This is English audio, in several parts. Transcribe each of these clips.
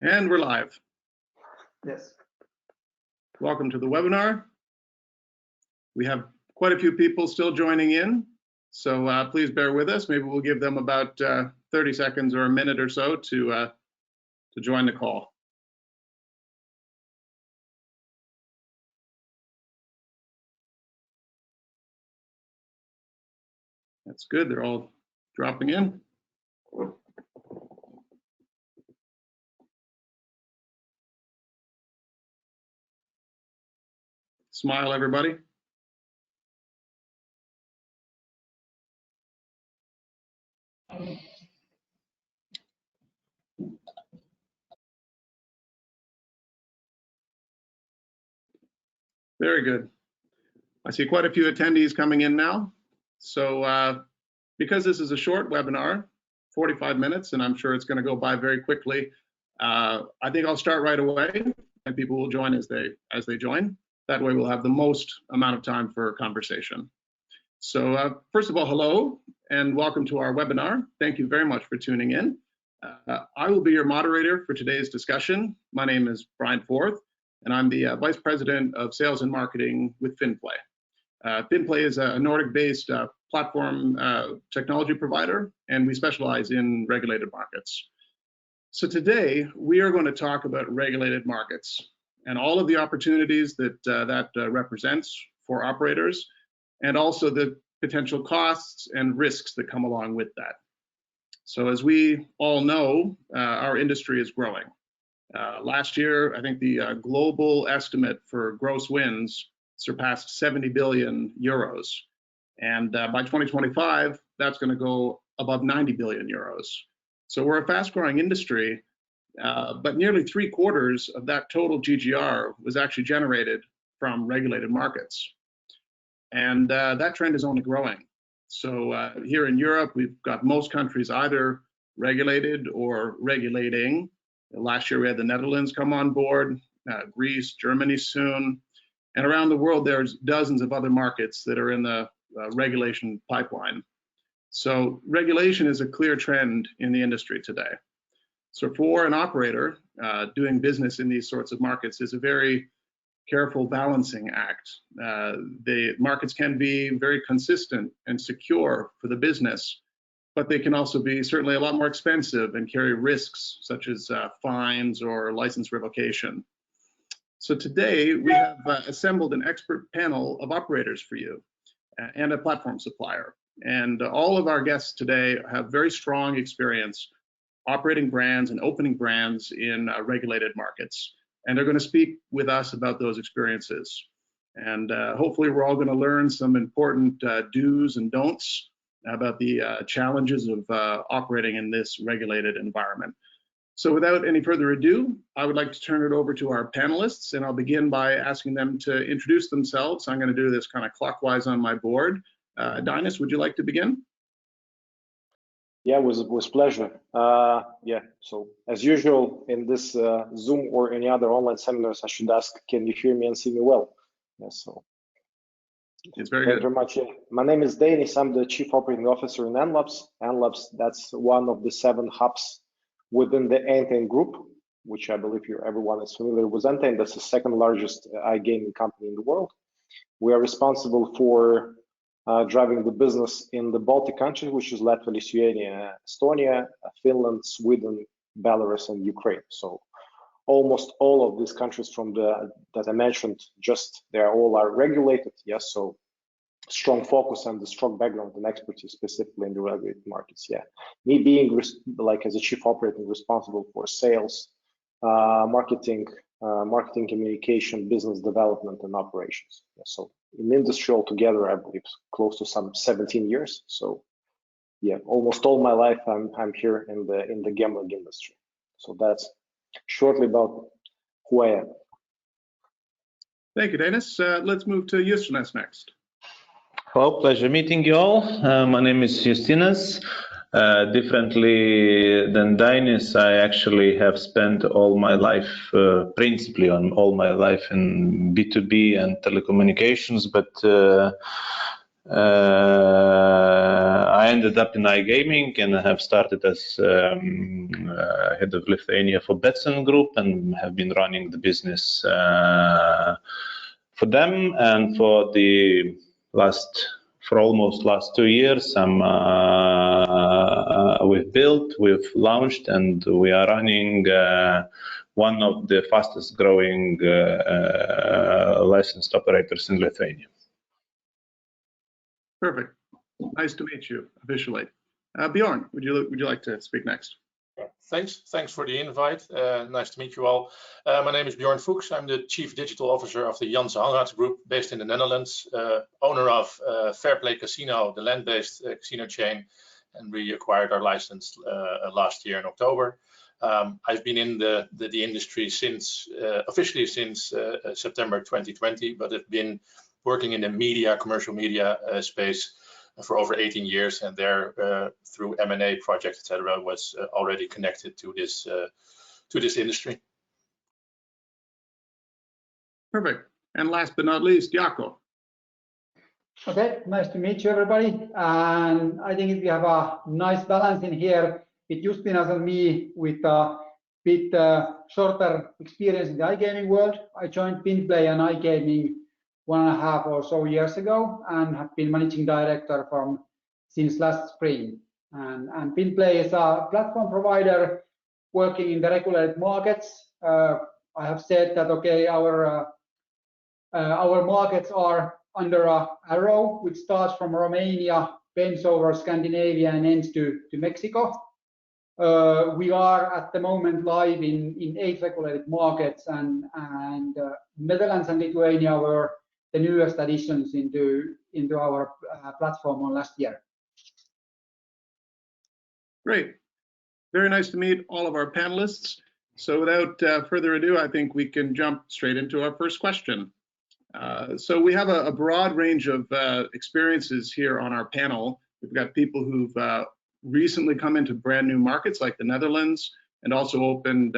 And we're live. Yes. Welcome to the webinar. We have quite a few people still joining in, so please bear with us. Maybe we'll give them about 30 seconds or a minute or so to join the call. That's good, they're all dropping in. Smile, everybody. Very good. I see quite a few attendees coming in now. So because this is a short webinar, 45 minutes, and I'm sure it's going to go by very quickly, I think I'll start right away, and people will join as they join. That way we'll have the most amount of time for conversation. So first of all, hello, and welcome to our webinar. Thank you very much for tuning in. I will be your moderator for today's discussion. My name is Bjorn Fuchs, and I'm the Vice President of Sales and Marketing with Finnplay. Finnplay is a Nordic-based platform technology provider, and we specialize in regulated markets. So today, we are going to talk about regulated markets and all of the opportunities that represents for operators, and also the potential costs and risks that come along with that. So as we all know, our industry is growing. Last year, I think the global estimate for gross wins surpassed 70 billion euros. And by 2025, that's going to go above 90 billion euros. So we're a fast growing industry, but nearly 3/4 of that total GGR was actually generated from regulated markets. And that trend is only growing. So here in Europe, we've got most countries either regulated or regulating. Last year, we had the Netherlands come on board, Greece, Germany soon. And around the world, there's dozens of other markets that are in the regulation pipeline. So regulation is a clear trend in the industry today. So for an operator, doing business in these sorts of markets is a very careful balancing act. The markets can be very consistent and secure for the business, but they can also be certainly a lot more expensive and carry risks such as fines or license revocation. So today we have assembled an expert panel of operators for you and a platform supplier. And all of our guests today have very strong experience operating brands and opening brands in regulated markets. And they're going to speak with us about those experiences. And hopefully we're all going to learn some important do's and don'ts about the challenges of operating in this regulated environment. So without any further ado, I would like to turn it over to our panelists, and I'll begin by asking them to introduce themselves. I'm going to do this kind of clockwise on my board. Danis, would you like to begin? Yeah, with pleasure. Yeah, so as usual in this Zoom or any other online seminars, I should ask, can you hear me and see me well? Yeah, so it's very thank good. you very much. My name is Danis. I'm the Chief Operating Officer in Enlabs. Enlabs, that's one of the 7 hubs within the Entain group, which I believe everyone is familiar with. Entain, that's the 2nd largest iGaming company in the world. We are responsible for driving the business in the Baltic countries, which is Latvia, Lithuania, Estonia, Finland, Sweden, Belarus, and Ukraine. So almost all of these countries from that I mentioned, they all are regulated. Yes, so strong focus and the strong background and expertise specifically in the regulated markets. Yeah, me being like as a chief operating responsible for sales, marketing, communication, business development, and operations. Yeah, so in industry altogether, I believe close to some 17 years. So yeah, almost all my life I'm here in the gambling industry. So that's shortly about who I am. Thank you, Danis. Let's move to Justinas next. Hello, pleasure meeting you all. My name is Justinas. Differently than Danis, I actually have spent all my life, principally all my life in B2B and telecommunications, but I ended up in iGaming and I have started as head of Lithuania for Betson Group and have been running the business for them. And for almost last 2 years, we've launched, and we are running one of the fastest growing licensed operators in Lithuania. Perfect. Nice to meet you officially. Bjorn, would you like to speak next? Thanks for the invite. Nice to meet you all. My name is Bjorn Fuchs. I'm the Chief Digital Officer of the Janshen-Hahnraths Group based in the Netherlands, owner of Finnplay Casino, the land-based casino chain, and we acquired our license last year in October. I've been in the industry officially since September 2020, but I've been working in the commercial media space for over 18 years, and there through M&A projects, etc., was already connected to this industry. Perfect. And last but not least, Jaakko. Okay, nice to meet you, everybody. And I think we have a nice balance in here with Justinas and me with a bit shorter experience in the iGaming world. I joined Finnplay and iGaming 1.5 or so years ago and have been managing director since last spring. And Finnplay is a platform provider working in the regulated markets. I have said that, okay, our markets are under a arrow, which starts from Romania, bends over Scandinavia, and ends to Mexico. We are at the moment live in 8 regulated markets, and Netherlands and Lithuania were the newest additions into our platform on last year. Great. Very nice to meet all of our panelists. So without further ado, I think we can jump straight into our first question. So we have a broad range of experiences here on our panel. We've got people who've recently come into brand new markets like the Netherlands, and also opened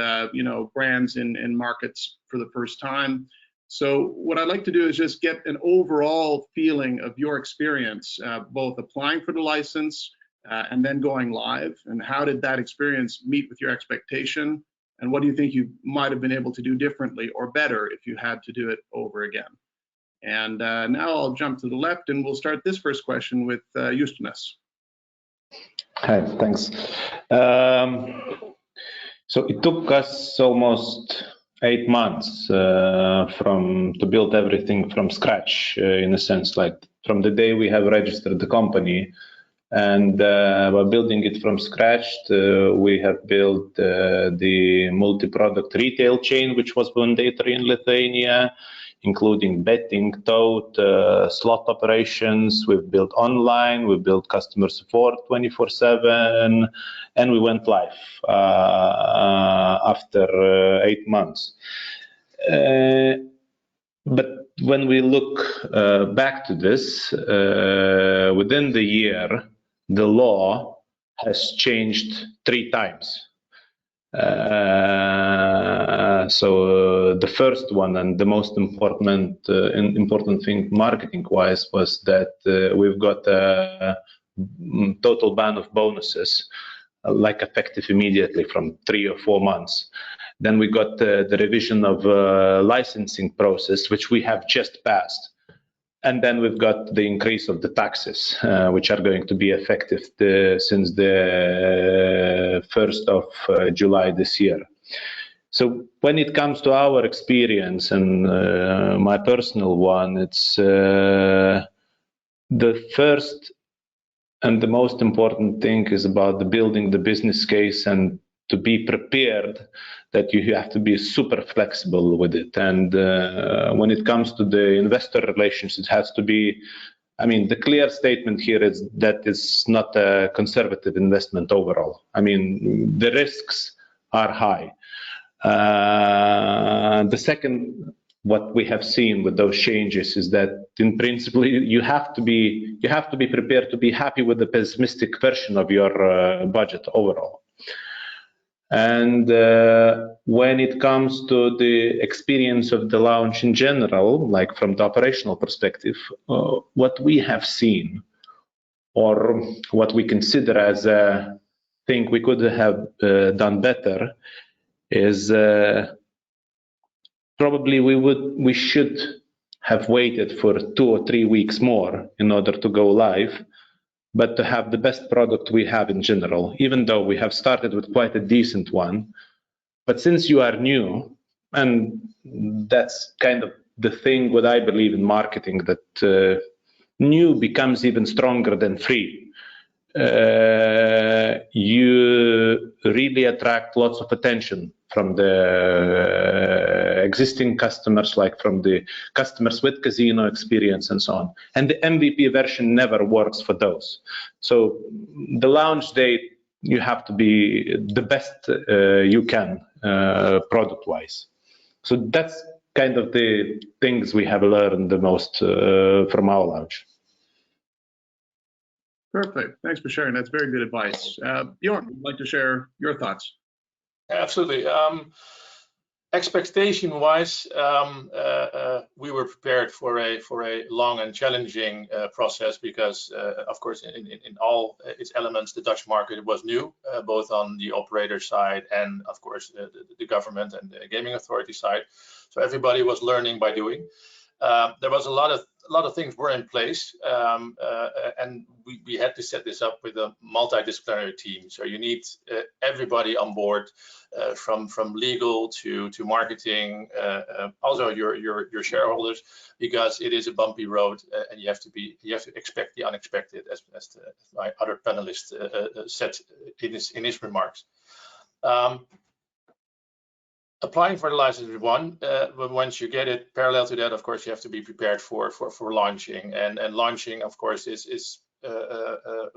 brands in markets for the first time. So what I'd like to do is just get an overall feeling of your experience, both applying for the license and then going live, and how did that experience meet with your expectation, and what do you think you might have been able to do differently or better if you had to do it over again? And now I'll jump to the left, and we'll start this first question with Justinas. Hi, thanks. So it took us almost 8 months to build everything from scratch, in a sense, like from the day we have registered the company, and by building it from scratch, we have built the multi-product retail chain, which was mandatory in Lithuania, including betting, tote, slot operations. We've built online, we built customer support 24/7, and we went live after 8 months. But when we look back to this, within the year, the law has changed 3 times. So the first one and the most important thing marketing-wise was that we've got a total ban of bonuses, like effective immediately from 3 or 4 months. Then we got the revision of licensing process, which we have just passed. And then we've got the increase of the taxes, which are going to be effective since the 1st of July this year. So when it comes to our experience and my personal one, it's the first and the most important thing is about building the business case and to be prepared that you have to be super flexible with it. And when it comes to the investor relations, it has to be, I mean, the clear statement here is that it's not a conservative investment overall. I mean, the risks are high. The second, what we have seen with those changes is that in principle, you have to be prepared to be happy with the pessimistic version of your budget overall. And when it comes to the experience of the launch in general, like from the operational perspective, what we have seen, or what we consider as a thing we could have done better, is probably we should have waited for 2 or 3 weeks more in order to go live, but to have the best product we have in general, even though we have started with quite a decent one. But since you are new, and that's kind of the thing what I believe in marketing, that new becomes even stronger than free. You really attract lots of attention from the existing customers, like from the customers with casino experience and so on. And the MVP version never works for those. So the launch date, you have to be the best you can product-wise. So that's kind of the things we have learned the most from our launch. Perfect. Thanks for sharing. That's very good advice. Bjorn, would you like to share your thoughts? Absolutely. Expectation-wise, we were prepared for a long and challenging process because, of course, in all its elements, the Dutch market was new, both on the operator side and, of course, the government and the gaming authority side. So everybody was learning by doing. There was a lot of things were in place, and we had to set this up with a multidisciplinary team. So you need everybody on board, from legal to marketing, also your shareholders, because it is a bumpy road, and you have to expect the unexpected, as my other panelist said in his remarks. Applying for the license is one, but once you get it, parallel to that, of course, you have to be prepared for launching, and launching, of course, is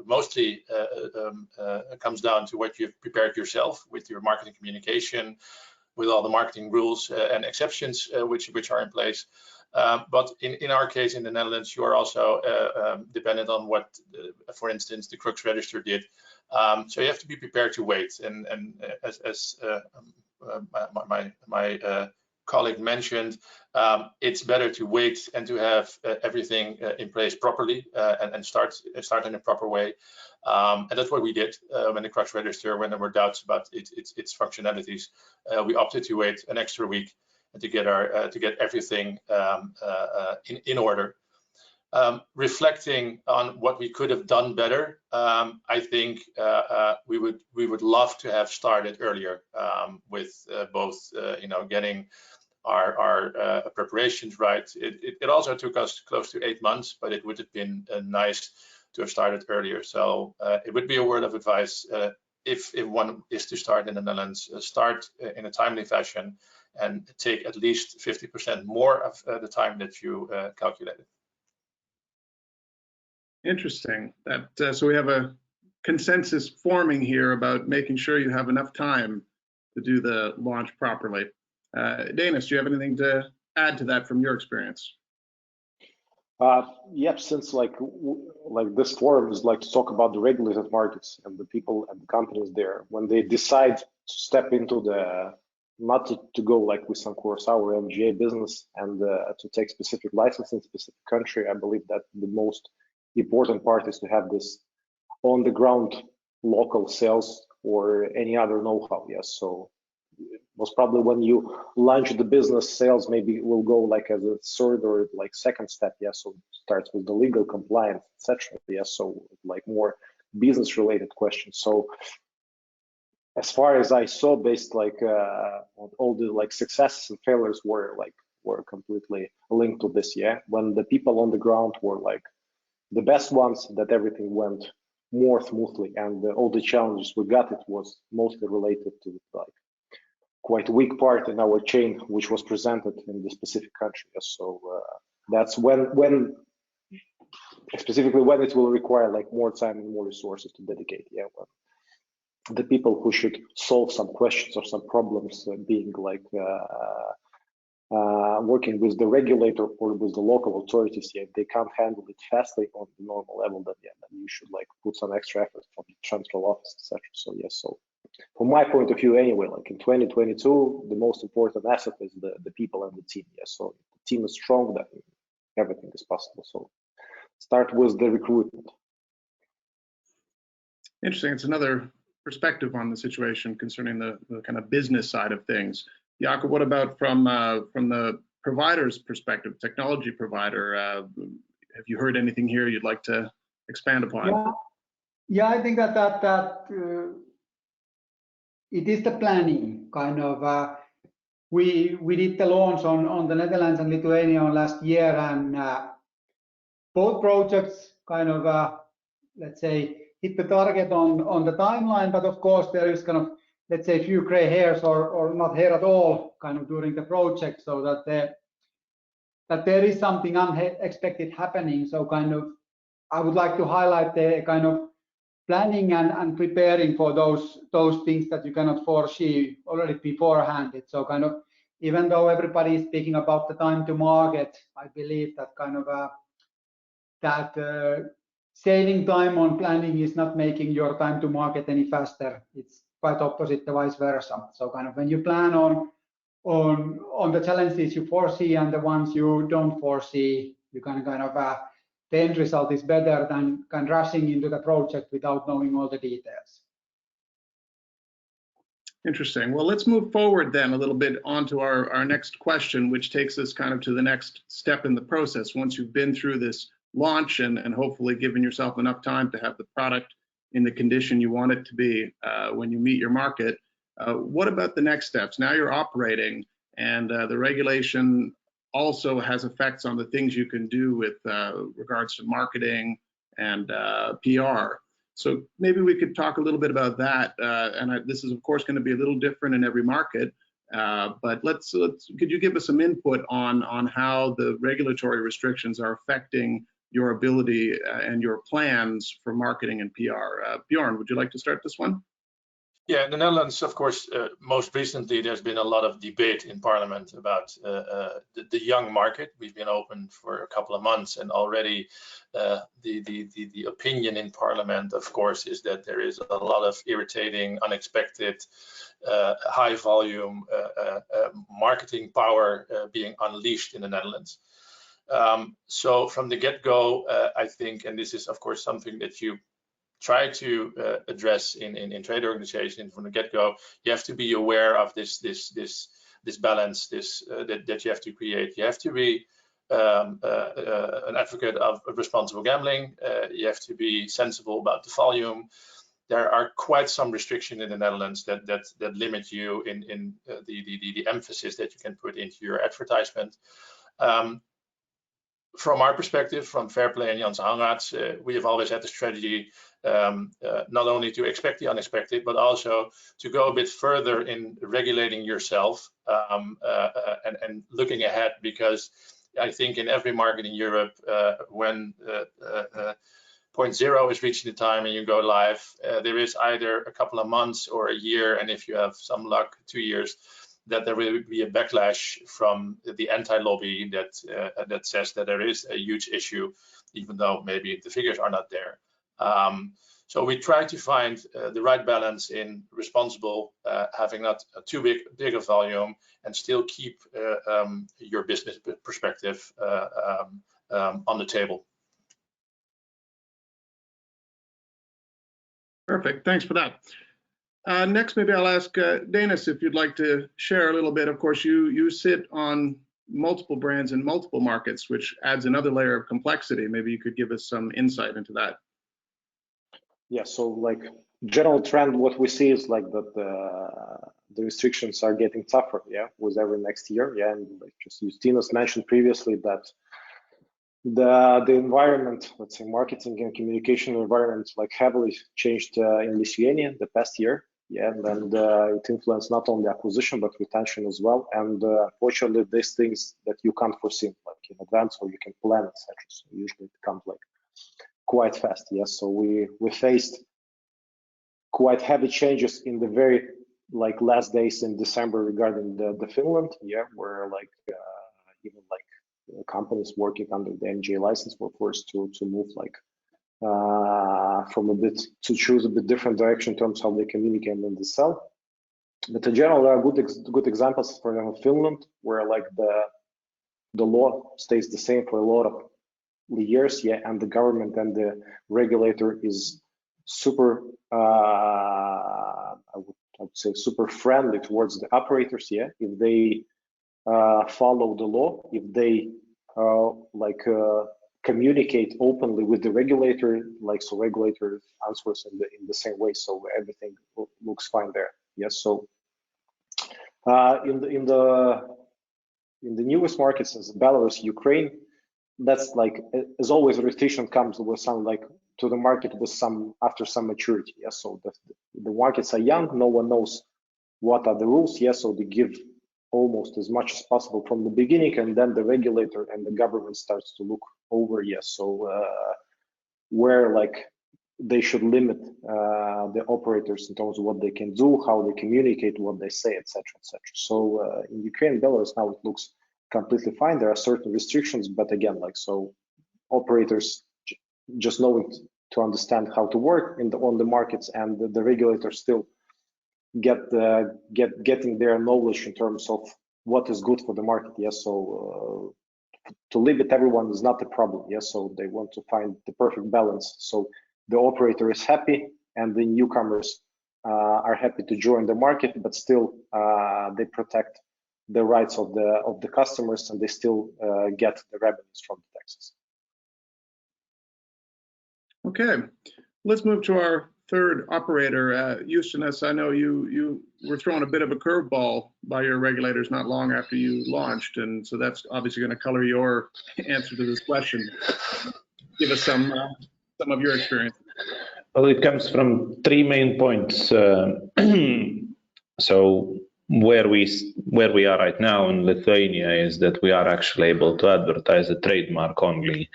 mostly comes down to what you've prepared yourself with your marketing communication, with all the marketing rules and exceptions which are in place. But in our case, in the Netherlands, you are also dependent on what, for instance, the Crux Register did. So you have to be prepared to wait, and as my colleague mentioned, it's better to wait and to have everything in place properly and start in a proper way. And that's what we did when the Crux Register, when there were doubts about its functionalities. We opted to wait an extra week to get everything in order. Reflecting on what we could have done better, I think we would love to have started earlier with both getting our preparations right. It also took us close to 8 months, but it would have been nice to have started earlier. So it would be a word of advice, if one is to start in the Netherlands, start in a timely fashion and take at least 50% more of the time that you calculated. Interesting. So we have a consensus forming here about making sure you have enough time to do the launch properly. Danis, do you have anything to add to that from your experience? Yep, since like this forum is like to talk about the regulated markets and the people and the companies there, when they decide to step into the, not to go like with some course our MGA business and to take specific license in specific country, I believe that the most important part is to have this on the ground local sales or any other know-how. Yes, so most probably when you launch the business, sales maybe will go like as a third or like second step. Yes, so it starts with the legal compliance, etc. Yes, so like more business related questions. So as far as I saw, based like all the like successes and failures were completely linked to this. Yeah, when the people on the ground were like the best ones, that everything went more smoothly, and all the challenges we got, it was mostly related to like quite weak part in our chain, which was presented in the specific country. So that's when specifically when it will require like more time and more resources to dedicate. Yeah, when the people who should solve some questions or some problems being like working with the regulator or with the local authorities, yeah, they can't handle it fastly on the normal level, then yeah, then you should like put some extra effort from the central office, etc. So yes, so from my point of view anyway, like in 2022, the most important asset is the people and the team. Yeah, so if the team is strong, then everything is possible. So start with the recruitment. Interesting. It's another perspective on the situation concerning the kind of business side of things. Jaakko, what about from the provider's perspective, technology provider? Have you heard anything here you'd like to expand upon? Yeah, I think that it is the planning kind of. We did the launch on the Netherlands and Lithuania last year, and both projects kind of let's say hit the target on the timeline. But of course, there is kind of, let's say, a few gray hairs or not hair at all kind of during the project, so that there is something unexpected happening. So kind of I would like to highlight the kind of planning and preparing for those things that you cannot foresee already beforehand. It's so kind of, even though everybody is speaking about the time to market, I believe that kind of saving time on planning is not making your time to market any faster. It's quite opposite, the vice versa. So kind of when you plan on the challenges you foresee and the ones you don't foresee, you can kind of the end result is better than kind of rushing into the project without knowing all the details. Interesting. Well, let's move forward then a little bit onto our next question, which takes us kind of to the next step in the process. Once you've been through this launch and hopefully given yourself enough time to have the product in the condition you want it to be when you meet your market, what about the next steps? Now you're operating, and the regulation also has effects on the things you can do with regards to marketing and PR. So maybe we could talk a little bit about that. This is of course going to be a little different in every market, but could you give us some input on how the regulatory restrictions are affecting your ability and your plans for marketing and PR? Bjorn, would you like to start this one? Yeah, in the Netherlands, of course, most recently there's been a lot of debate in Parliament about the young market. We've been open for a couple of months, and already the opinion in Parliament, of course, is that there is a lot of irritating, unexpected, high volume marketing power being unleashed in the Netherlands. So from the get-go, I think, and this is of course something that you try to address in trade organizations from the get-go, you have to be aware of this balance that you have to create. You have to be an advocate of responsible gambling. You have to be sensible about the volume. There are quite some restrictions in the Netherlands that limit you in the emphasis that you can put into your advertisement. From our perspective, from Finnplay and Janshen-Hahnraths, we have always had the strategy not only to expect the unexpected, but also to go a bit further in regulating yourself and looking ahead, because I think in every market in Europe, when point zero is reaching the time and you go live, there is either a couple of months or a year, and if you have some luck, 2 years, that there will be a backlash from the anti-lobby that says that there is a huge issue, even though maybe the figures are not there. So we try to find the right balance in responsible, having not too big a volume, and still keep your business perspective on the table. Perfect. Thanks for that. Next, maybe I'll ask Danis if you'd like to share a little bit. Of course, you sit on multiple brands in multiple markets, which adds another layer of complexity. Maybe you could give us some insight into that. Yeah, so like general trend, what we see is like that the restrictions are getting tougher, yeah, with every next year, yeah, and like just Justinas mentioned previously that the environment, let's say marketing and communication environment, like heavily changed in Lithuania the past year, yeah, and it influenced not only acquisition but retention as well. And unfortunately, these things that you can't foresee like in advance or you can plan, etc. So usually it comes like quite fast, yes. So we faced quite heavy changes in the very like last days in December regarding the Finland, yeah, where like even like companies working under the NJ license were forced to move like from a bit to choose a bit different direction in terms of how they communicate and they sell. But in general, there are good examples. For example, Finland, where like the law stays the same for a lot of years, yeah, and the government and the regulator is super, I would say, super friendly towards the operators, yeah. If they follow the law, if they communicate openly with the regulator, like so regulator answers in the same way, so everything looks fine there. Yes, so in the newest markets as Belarus, Ukraine, that's like, as always, restriction comes with some like to the market with some after some maturity. Yes, so the markets are young, no one knows what are the rules. Yes, so they give almost as much as possible from the beginning, and then the regulator and the government starts to look over. Yes, so where like they should limit the operators in terms of what they can do, how they communicate, what they say, etc., etc. So in Ukraine, Belarus now it looks completely fine. There are certain restrictions, but again, like so, operators just knowing to understand how to work on the markets, and the regulators still getting their knowledge in terms of what is good for the market. Yes, so to limit everyone is not a problem. Yes, so they want to find the perfect balance. So the operator is happy, and the newcomers are happy to join the market, but still they protect the rights of the customers, and they still get the revenues from the taxes. Okay, let's move to our third operator, Justinas. I know you were thrown a bit of a curveball by your regulators not long after you launched, and so that's obviously going to color your answer to this question. Give us some of your experience. Well, it comes from three main points. So where we are right now in Lithuania is that we are actually able to advertise a trademark only.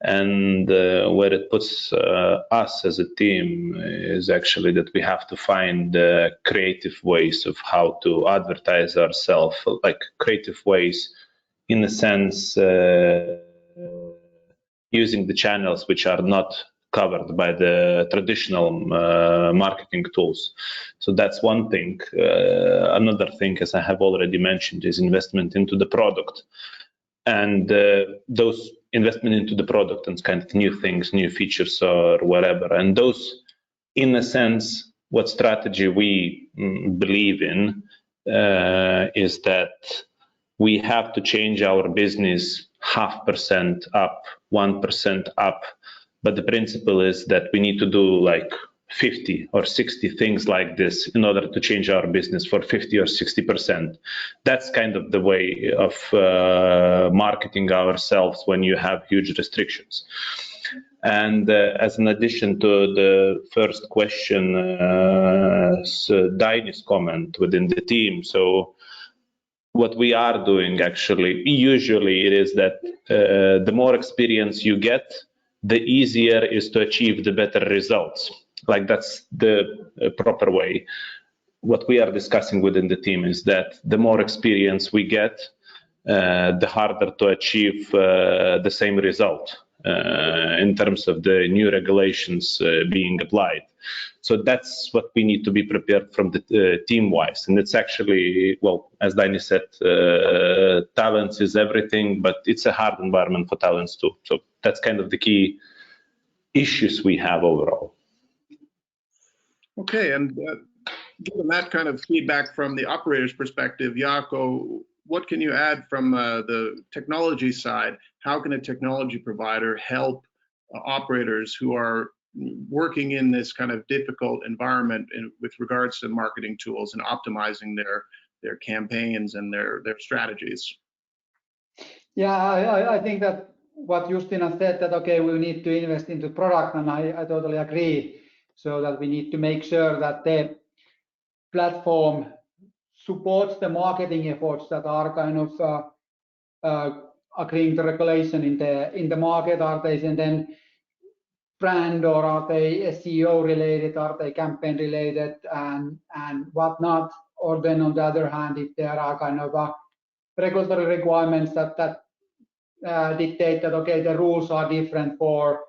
And where it puts us as a team is actually that we have to find creative ways of how to advertise ourselves, like creative ways in a sense using the channels which are not covered by the traditional marketing tools. So that's one thing. Another thing, as I have already mentioned, is investment into the product. And those investment into the product and kind of new things, new features or whatever. And those, in a sense, what strategy we believe in is that we have to change our business 0.5% up, 1% up. But the principle is that we need to do like 50 or 60 things like this in order to change our business for 50 or 60%. That's kind of the way of marketing ourselves when you have huge restrictions. And as an addition to the first question, Danis' comment within the team, so what we are doing actually, usually it is that the more experience you get, the easier is to achieve the better results. Like that's the proper way. What we are discussing within the team is that the more experience we get, the harder to achieve the same result in terms of the new regulations being applied. So that's what we need to be prepared from the team-wise. And it's actually, well, as Danis said, talents is everything, but it's a hard environment for talents too. So that's kind of the key issues we have overall. Okay, and given that kind of feedback from the operator's perspective, Jaakko, what can you add from the technology side? How can a technology provider help operators who are working in this kind of difficult environment with regards to marketing tools and optimizing their campaigns and their strategies? Yeah, I think that what Justinas said, that okay, we need to invest into product, and I totally agree. So that we need to make sure that the platform supports the marketing efforts that are kind of agreeing to regulation in the market. Are they then brand, or are they SEO related? Are they campaign related and whatnot? Or then on the other hand, if there are kind of regulatory requirements that dictate that okay, the rules are different for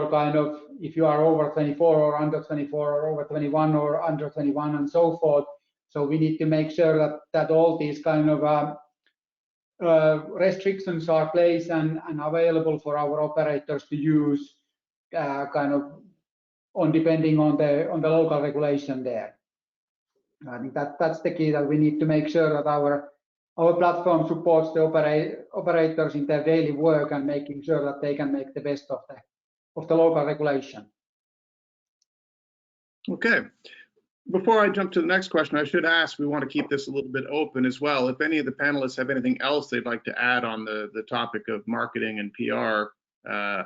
kind of if you are over 24 or under 24 or over 21 or under 21 and so forth, So we need to make sure that all these kind of restrictions are placed and available for our operators to use, kind of depending on the local regulation there. I think that's the key, that we need to make sure that our platform supports the operators in their daily work and making sure that they can make the best of the local regulation. Okay. Before I jump to the next question, I should ask, we want to keep this a little bit open as well. If any of the panelists have anything else they'd like to add on the topic of marketing and PR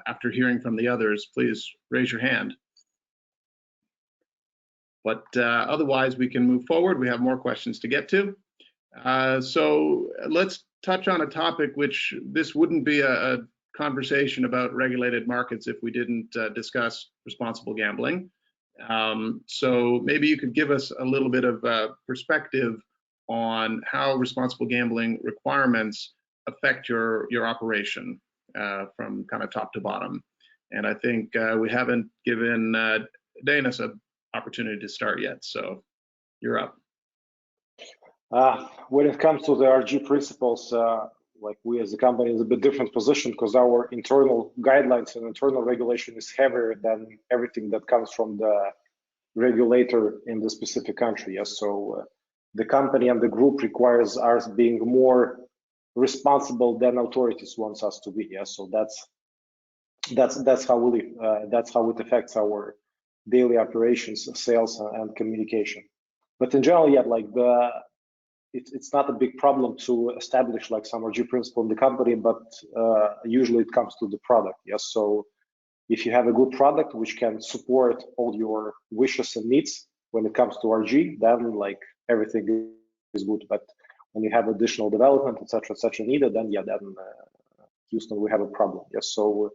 after hearing from the others, please raise your hand. But otherwise, we can move forward. We have more questions to get to. So let's touch on a topic which this wouldn't be a conversation about regulated markets if we didn't discuss responsible gambling. So maybe you could give us a little bit of perspective on how responsible gambling requirements affect your operation from kind of top to bottom. And I think we haven't given Danis an opportunity to start yet, so you're up. When it comes to the RG principles, like we as a company is a bit different position because our internal guidelines and internal regulation is heavier than everything that comes from the regulator in the specific country. Yes, so the company and the group requires us being more responsible than authorities wants us to be. Yes, so that's how we live. That's how it affects our daily operations, sales, and communication. But in general, yeah, like it's not a big problem to establish like some RG principle in the company, but usually it comes to the product. Yes, so if you have a good product which can support all your wishes and needs when it comes to RG, then like everything is good. But when you have additional development, etc., needed, then yeah, then Houston, we have a problem. Yes, so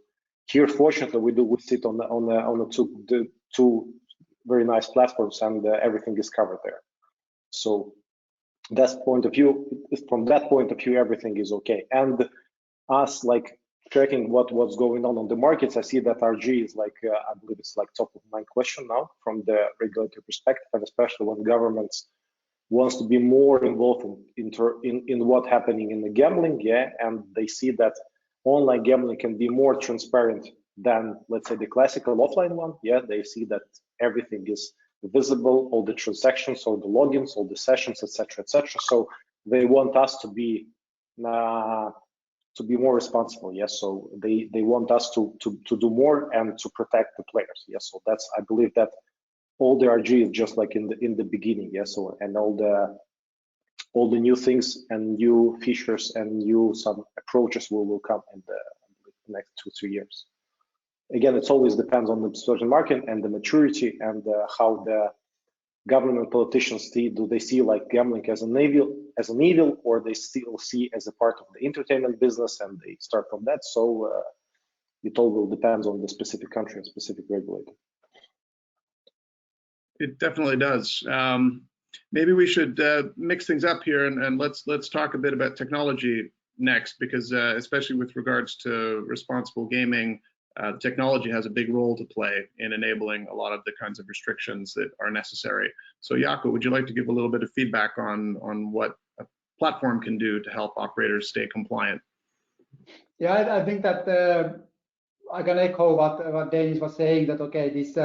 here, fortunately, we sit on the two very nice platforms, and everything is covered there. So that's point of view. From that point of view, everything is okay. And us like tracking what's going on the markets, I see that RG is like I believe it's like top of mind question now from the regulatory perspective, and especially when governments wants to be more involved in what's happening in the gambling, yeah, and they see that online gambling can be more transparent than, let's say, the classical offline one. Yeah, they see that everything is visible, all the transactions, all the logins, all the sessions, etc., etc. So they want us to be more responsible. Yes, so they want us to do more and to protect the players. Yes, so that's, I believe that all the RG is just like in the beginning. Yes, so and all the new things and new features and new some approaches will come in the next 2-3 years. Again, it always depends on the certain market and the maturity and how the government politicians see. Do they see like gambling as an evil, or they still see as a part of the entertainment business, and they start from that. So it all will depend on the specific country and specific regulator. It definitely does. Maybe we should mix things up here and let's talk a bit about technology next, because especially with regards to responsible gaming, technology has a big role to play in enabling a lot of the kinds of restrictions that are necessary. So Jaakko, would you like to give a little bit of feedback on what a platform can do to help operators stay compliant? Yeah, I think that I can echo what Danis was saying, that okay, this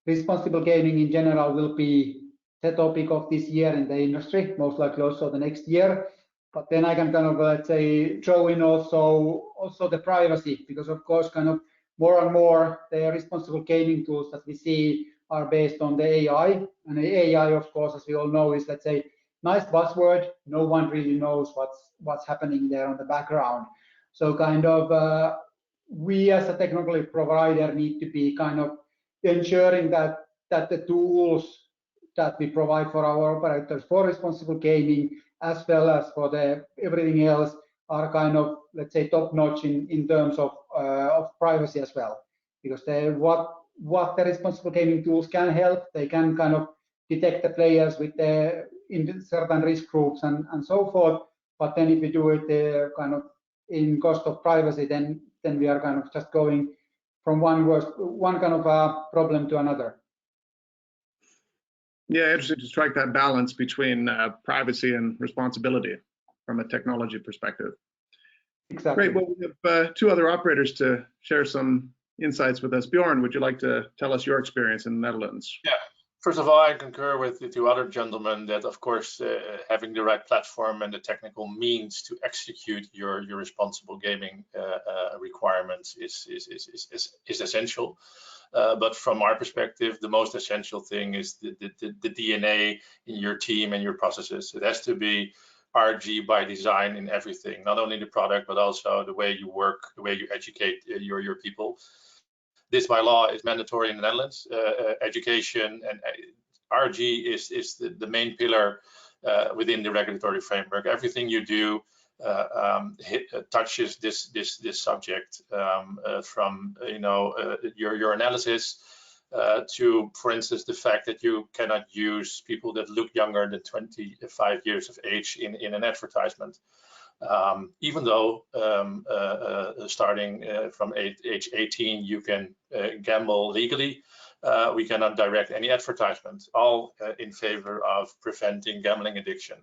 responsible gaming in general will be the topic of this year in the industry, most likely also the next year. But then I can kind of, let's say, throw in also the privacy, because of course, kind of more and more the responsible gaming tools that we see are based on the AI. And the AI, of course, as we all know, is, let's say, nice buzzword. No one really knows what's happening there on the background. So kind of we as a technology provider need to be kind of ensuring that the tools that we provide for our operators for responsible gaming, as well as for everything else, are kind of, let's say, top notch in terms of privacy as well. Because what the responsible gaming tools can help, they can kind of detect the players with in certain risk groups and so forth. But then if we do it kind of in cost of privacy, then we are kind of just going from one kind of problem to another. Yeah, interesting to strike that balance between privacy and responsibility from a technology perspective. Exactly. Great. Well, we have 2 other operators to share some insights with us. Bjorn, would you like to tell us your experience in the Netherlands? Yeah. First of all, I concur with the 2 other gentlemen that, of course, having the right platform and the technical means to execute your responsible gaming requirements is essential. But from our perspective, the most essential thing is the DNA in your team and your processes. It has to be RG by design in everything, not only the product, but also the way you work, the way you educate your people. This by law is mandatory in the Netherlands. Education and RG is the main pillar within the regulatory framework. Everything you do touches this subject, from your analysis to, for instance, the fact that you cannot use people that look younger than 25 years of age in an advertisement. Even though starting from age 18 you can gamble legally, we cannot direct any advertisement, all in favor of preventing gambling addiction.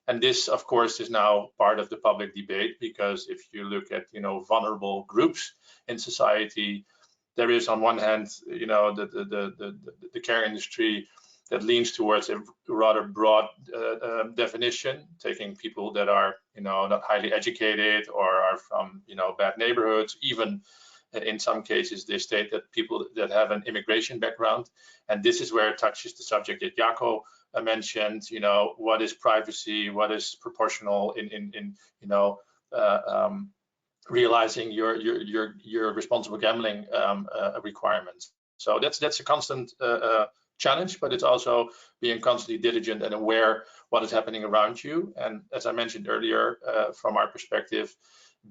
And this, of course, is now part of the public debate, because if you look at vulnerable groups in society, there is on one hand the care industry that leans towards a rather broad definition, taking people that are not highly educated or are from bad neighborhoods. Even in some cases they state that people that have an immigration background, and this is where it touches the subject that Jaakko mentioned. What is privacy, what is proportional in realizing your responsible gambling requirements. So that's a constant challenge, but it's also being constantly diligent and aware what is happening around you. And as I mentioned earlier, from our perspective,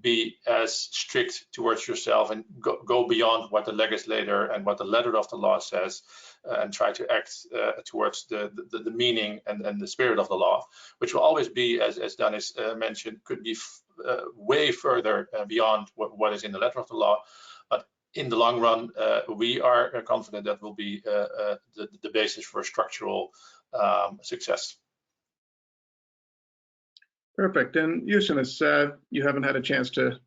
be as strict towards yourself and go beyond what the legislator and what the letter of the law says, and try to act towards the meaning and the spirit of the law, which will always be, as Danis mentioned, could be way further beyond what is in the letter of the law. But in the long run, we are confident that will be the basis for structural success. Perfect. And Justinas, you haven't had a chance to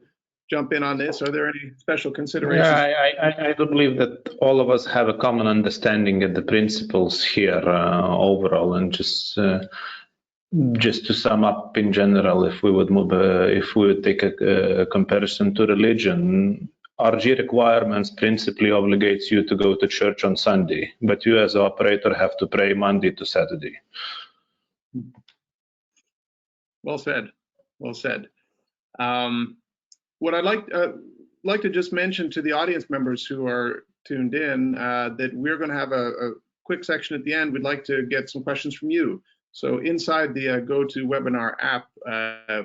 jump in on this. Are there any special considerations? Yeah, I do believe that all of us have a common understanding of the principles here overall, and just to sum up in general, if we would take a comparison to religion, RG requirements principally obligates you to go to church on Sunday, but you as an operator have to pray Monday to Saturday. Well said. Well said. What I'd like to just mention to the audience members who are tuned in that we're going to have a quick section at the end. We'd like to get some questions from you. So inside the GoToWebinar app,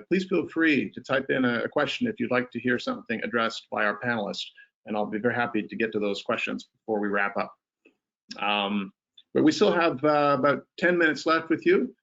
please feel free to type in a question if you'd like to hear something addressed by our panelists, and I'll be very happy to get to those questions before we wrap up. But we still have about 10 minutes left with you.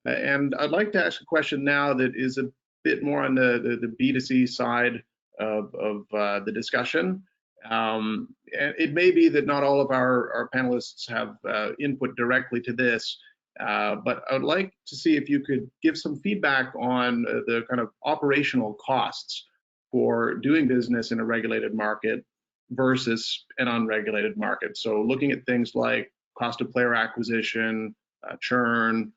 And I'd like to ask a question now that is a bit more on the B2C side of the discussion. And it may be that not all of our panelists have input directly to this, but I would like to see if you could give some feedback on the kind of operational costs for doing business in a regulated market versus an unregulated market. So looking at things like cost of player acquisition, churn,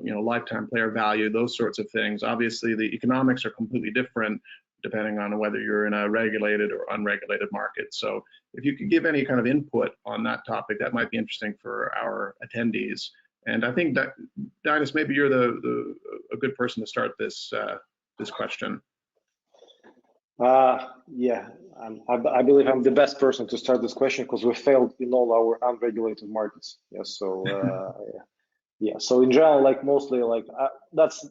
lifetime player value, those sorts of things. Obviously, the economics are completely different depending on whether you're in a regulated or unregulated market. So if you could give any kind of input on that topic, that might be interesting for our attendees. And I think that, Danis, maybe you're a good person to start this question. Yeah, I believe I'm the best person to start this question because we failed in all our unregulated markets. Yeah, so yeah, so in general, like mostly, like that's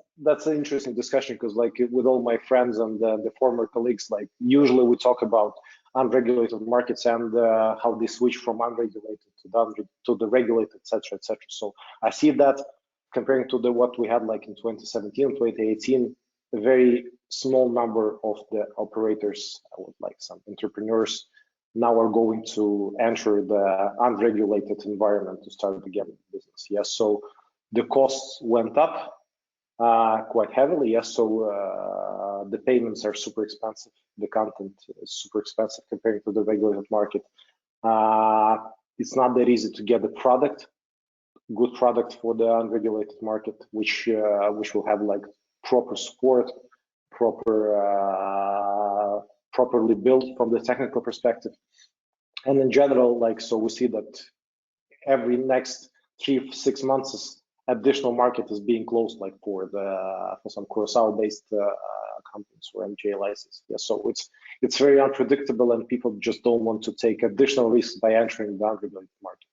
an interesting discussion because, like, with all my friends and the former colleagues, like usually we talk about unregulated markets and how they switch from unregulated to the regulated, etc., etc. So I see that comparing to what we had like in 2017, 2018, a very small number of the operators, like some entrepreneurs, now are going to enter the unregulated environment to start the gambling business. Yes, so the costs went up quite heavily. Yes, so the payments are super expensive. The content is super expensive compared to the regulated market. It's not that easy to get the product, good product for the unregulated market, which will have like proper support, properly built from the technical perspective. And in general, like, so we see that every next 3-6 months, additional market is being closed, like for some Curacao-based companies or MJ license. Yeah, so it's very unpredictable, and people just don't want to take additional risks by entering the unregulated market.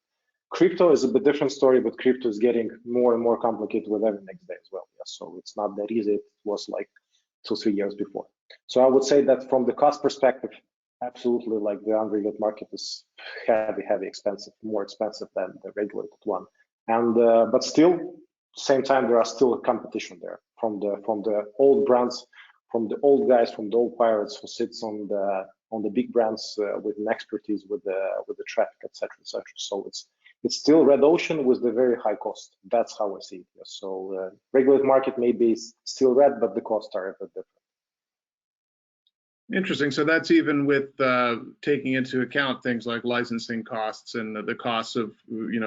Crypto is a bit different story, but crypto is getting more and more complicated with every next day as well. Yeah, so it's not that easy. It was like 2-3 years before. So I would say that from the cost perspective, absolutely, like the unregulated market is heavy expensive, more expensive than the regulated one. And but still, same time, there are still a competition there from the old brands, from the old guys, from the old pirates who sits on the big brands with an expertise with the traffic, etc., etc. So it's still red ocean with the very high cost. That's how I see it. Yes. So regulated market may be still red, but the costs are a bit different. Interesting. So that's even with taking into account things like licensing costs and the costs of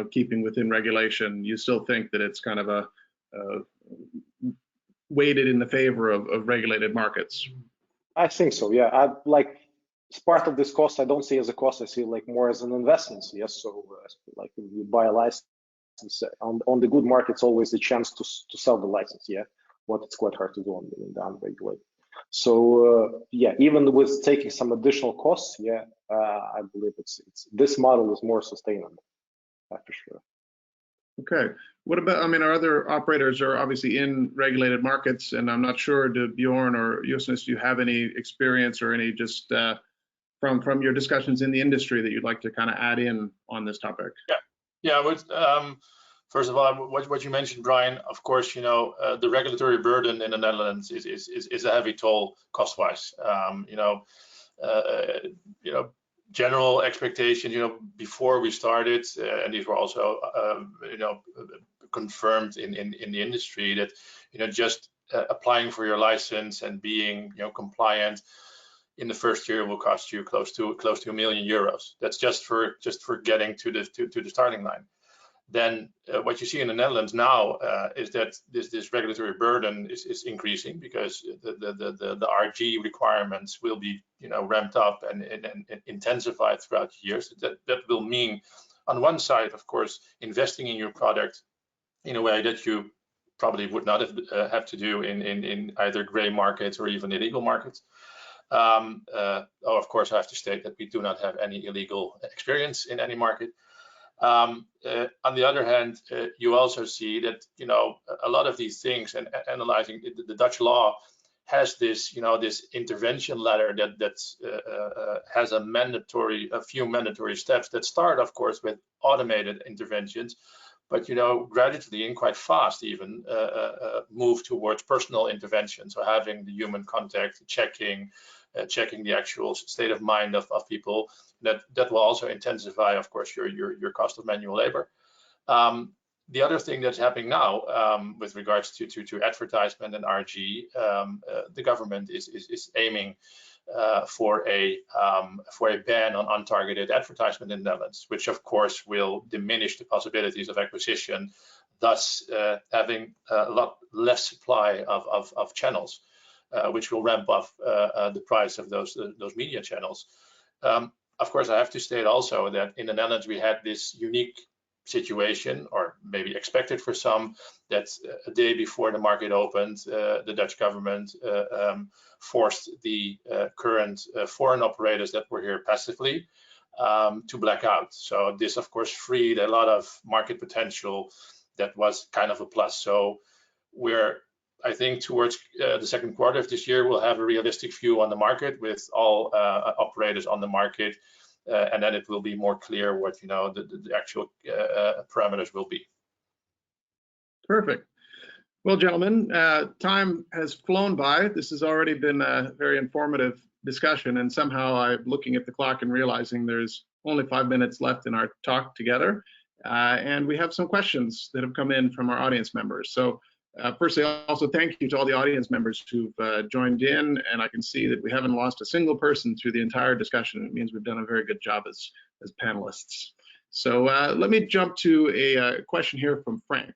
keeping within regulation. You still think that it's kind of a weighted in the favor of regulated markets? I think so. Yeah, as part of this cost, I don't see as a cost. I see like more as an investment. Yes. So like if you buy a license on the good markets, always a chance to sell the license. Yeah, what it's quite hard to do in the unregulated. So yeah, even with taking some additional costs, yeah, I believe it's this model is more sustainable, for sure. Okay. What about, I mean, our other operators are obviously in regulated markets, and I'm not sure, do Bjorn or Justinas, do you have any experience or any just from your discussions in the industry that you'd like to kind of add in on this topic? Yeah. First of all, what you mentioned, Brian, of course, the regulatory burden in the Netherlands is a heavy toll cost-wise. General expectation, before we started, and these were also, confirmed in the industry, that just applying for your license and being compliant in the first year will cost you close to €1 million. That's just for getting to the starting line. Then what you see in the Netherlands now is that this regulatory burden is increasing because the RG requirements will be ramped up and intensified throughout the years. That will mean, on one side, of course, investing in your product in a way that you probably would not have to do in either gray markets or even illegal markets. Of course, I have to state that we do not have any illegal experience in any market. On the other hand, you also see that a lot of these things, and analyzing the Dutch law has this this intervention ladder that has a few mandatory steps that start, of course, with automated interventions, but gradually and quite fast even move towards personal intervention. So having the human contact, checking the actual state of mind of people, that will also intensify, of course, your cost of manual labor. The other thing that's happening now with regards to advertisement and RG, the government is aiming for a ban on untargeted advertisement in the Netherlands, which of course will diminish the possibilities of acquisition, thus having a lot less supply of channels, which will ramp up the price of those media channels. Of course, I have to state also that in the Netherlands we had this unique situation, or maybe expected for some, that a day before the market opened, the Dutch government forced the current foreign operators that were here passively to black out. So this, of course, freed a lot of market potential that was kind of a plus. So I think towards the second quarter of this year, we'll have a realistic view on the market with all operators on the market, and then it will be more clear what the actual parameters will be. Perfect. Well, gentlemen, time has flown by. This has already been a very informative discussion, and somehow I'm looking at the clock and realizing there's only 5 minutes left in our talk together. And we have some questions that have come in from our audience members. So firstly, also thank you to all the audience members who've joined in, and I can see that we haven't lost a single person through the entire discussion. It means we've done a very good job as panelists. So let me jump to a question here from Frank.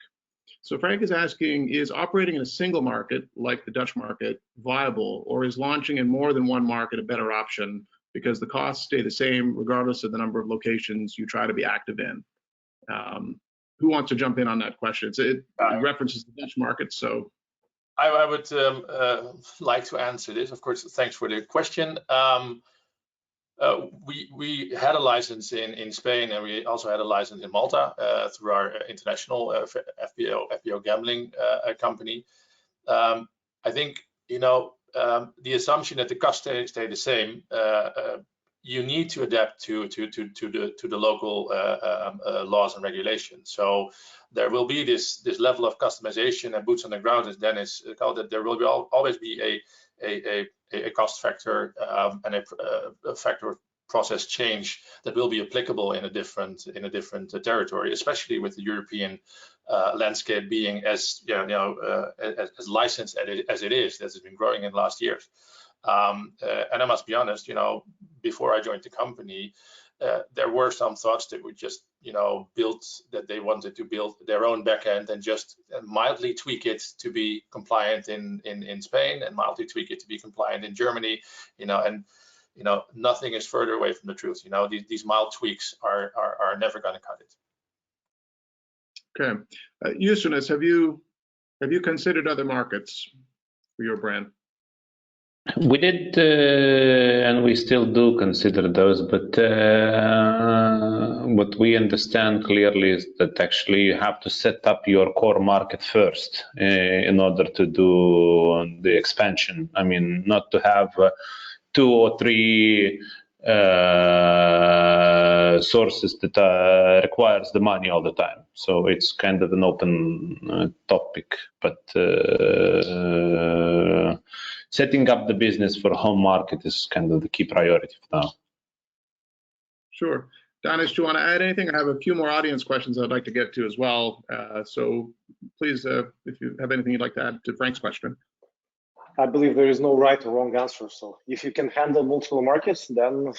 So Frank is asking, is operating in a single market, like the Dutch market, viable, or is launching in more than one market a better option because the costs stay the same regardless of the number of locations you try to be active in? Who wants to jump in on that question? It references the Dutch market, so. I would like to answer this. Of course, thanks for the question. We had a license in Spain, and we also had a license in Malta through our international FBO gambling company. I think, you know, the assumption that the costs stay the same, you need to adapt to the local laws and regulations. So there will be this level of customization and boots on the ground, as Danis called it. There will always be a cost factor and a factor of process change that will be applicable in a different territory, especially with the European landscape being as as licensed as it is, that has been growing in the last years. And I must be honest, you know, before I joined the company, there were some thoughts that we just, you know, built, that they wanted to build their own backend and just mildly tweak it to be compliant in Spain and mildly tweak it to be compliant in Germany, you know, and you know, nothing is further away from the truth. You know, these mild tweaks are never going to cut it. Okay, Justinas, have you considered other markets for your brand? We did, and we still do consider those, but what we understand clearly is that actually you have to set up your core market first in order to do the expansion. I mean, not to have 2 or 3 sources that requires the money all the time. So it's kind of an open topic, but setting up the business for home market is kind of the key priority for now. Sure. Danis, do you want to add anything? I have a few more audience questions I'd like to get to as well. So please, if you have anything you'd like to add to Frank's question. I believe there is no right or wrong answer. So if you can handle multiple markets, then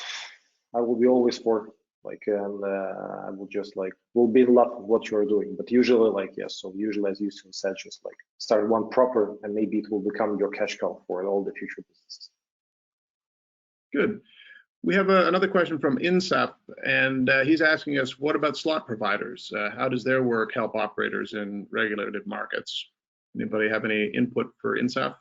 I will be always for, like, and I will just like, will be in love with what you're doing. But usually, like, yes, so usually, as Justin said, just like start one proper, and maybe it will become your cash cow for all the future businesses. Good. We have another question from INSAP, and he's asking us, what about slot providers? How does their work help operators in regulated markets? Anybody have any input for INSAP?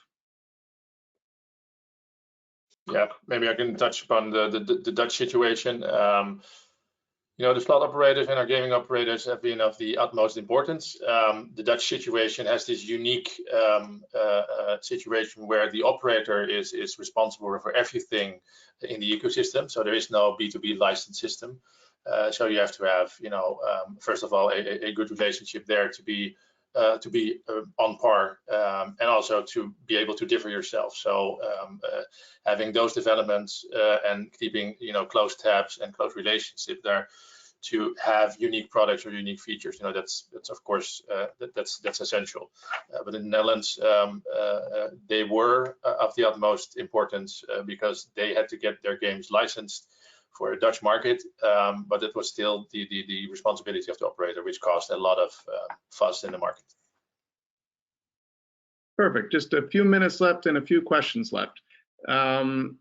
Yeah, maybe I can touch upon the Dutch situation. You know, the slot operators and our gaming operators have been of the utmost importance. The Dutch situation has this unique situation where the operator is responsible for everything in the ecosystem. So there is no B2B license system. So you have to have, you know, first of all, a good relationship there to be on par, and also to be able to differ yourself. So having those developments and keeping, you know, close tabs and close relationship there to have unique products or unique features, you know, that's of course that's essential. But in the Netherlands, they were of the utmost importance because they had to get their games licensed for a Dutch market, but it was still the responsibility of the operator, which caused a lot of fuss in the market. Perfect. Just a few minutes left and a few questions left. Eamon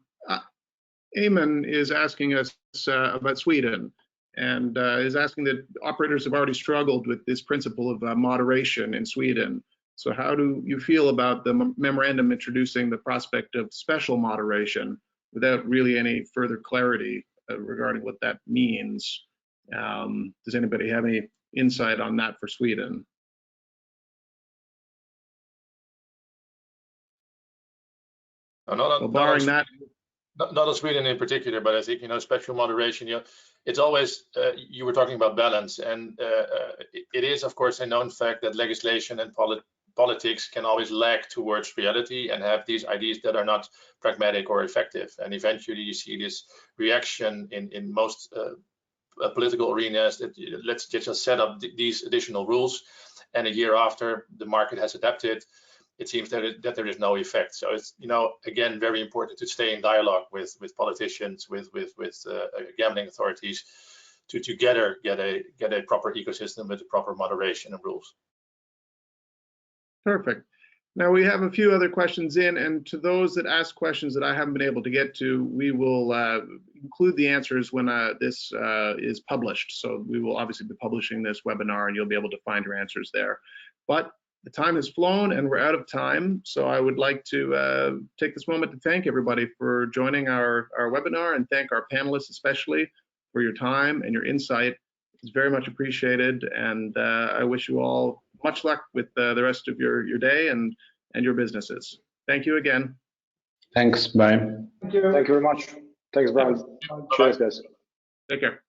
is asking us about Sweden, and is asking that operators have already struggled with this principle of moderation in Sweden. So how do you feel about the memorandum introducing the prospect of special moderation without really any further clarity regarding what that means? Does anybody have any insight on that for Sweden? Not on Sweden in particular, but I think, you know, special moderation, you know, it's always, you were talking about balance, and it is, of course, a known fact that legislation and politics can always lag towards reality and have these ideas that are not pragmatic or effective. And eventually you see this reaction in most political arenas that let's just set up these additional rules, and a year after the market has adapted, it seems that there is no effect. So it's, you know, again, very important to stay in dialogue with politicians, with gambling authorities, to together get a proper ecosystem with the proper moderation and rules. Perfect. Now we have a few other questions in, and to those that ask questions that I haven't been able to get to, we will include the answers when this is published. So we will obviously be publishing this webinar, and you'll be able to find your answers there. But the time has flown and we're out of time, so I would like to take this moment to thank everybody for joining our webinar, and thank our panelists especially for your time and your insight. It's very much appreciated, and I wish you all much luck with the rest of your day and your businesses. Thank you again. Thanks, bye. Thank you. Thank you very much. Thanks, Brian. Cheers, guys. Take care.